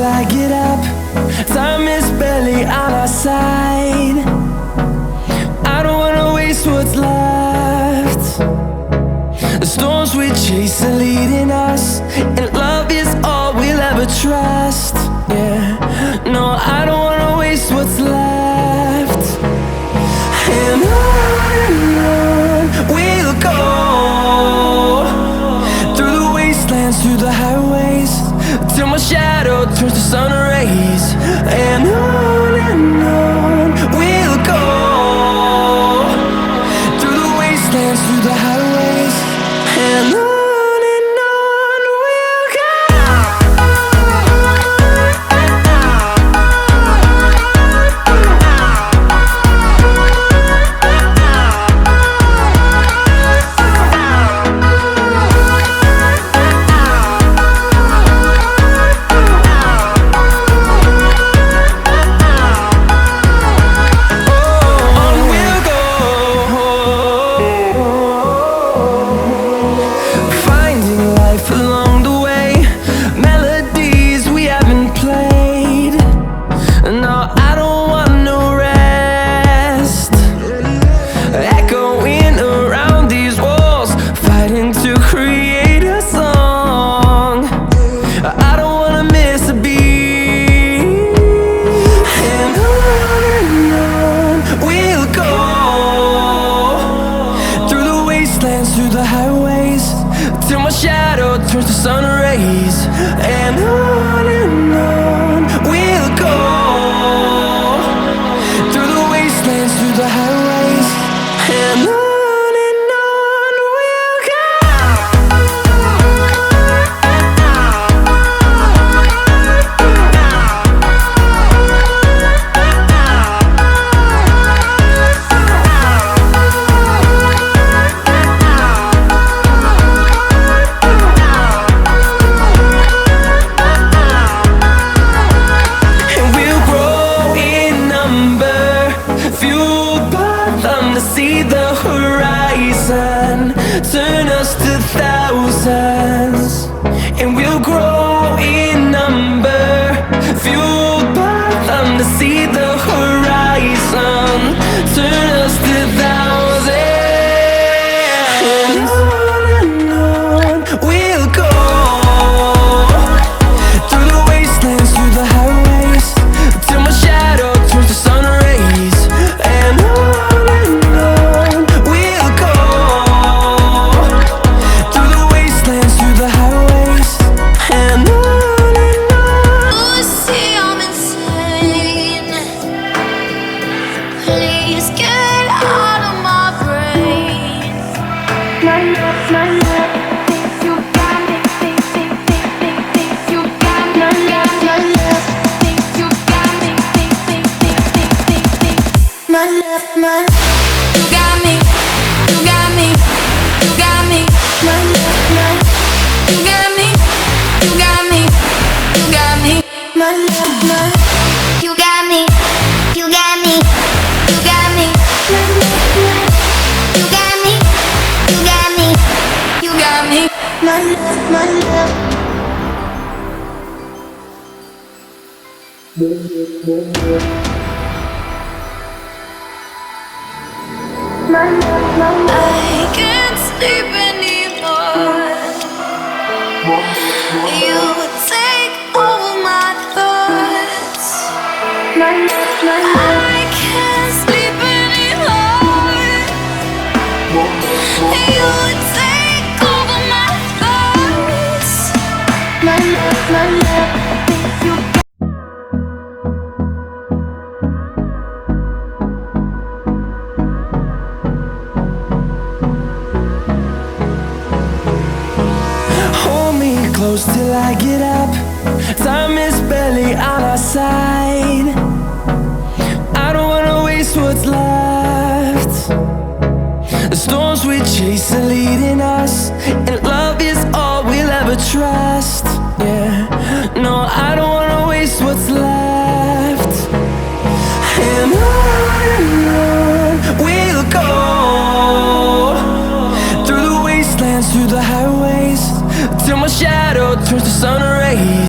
till I get up. Time is barely on our side. I don't wanna waste what's left. The storms we chase are leading us, and love is all we'll ever trust. Yeah, no, I don't wanna waste what's left. And on we'll go, through the wastelands, through the highways, till my shadow turns to sun rays. And on we'll go, through the wastelands, through the highways, and on we'll go. Through the highways, till my shadow turns to sun rays. And on we'll go, through the wastelands, through the highways, and on we'll go. See the horizon turn us to thousands, and we'll grow in number, fueled by them to see the horizon turn us to thousands. And on we'll go, through the wastelands, through the highways, till my shadow turns to sun rays. And I can't sleep anymore. You take over my thoughts. I can't sleep anymore. You take over my thoughts. Close till I get up. Time is barely on our side. I don't wanna waste what's left. The storms we chase are leading us, and love is all we'll ever trust. Yeah, no, I don't wanna waste what's left. And on we'll go, through the wastelands, through the highways, till my shadow turns to sun rays.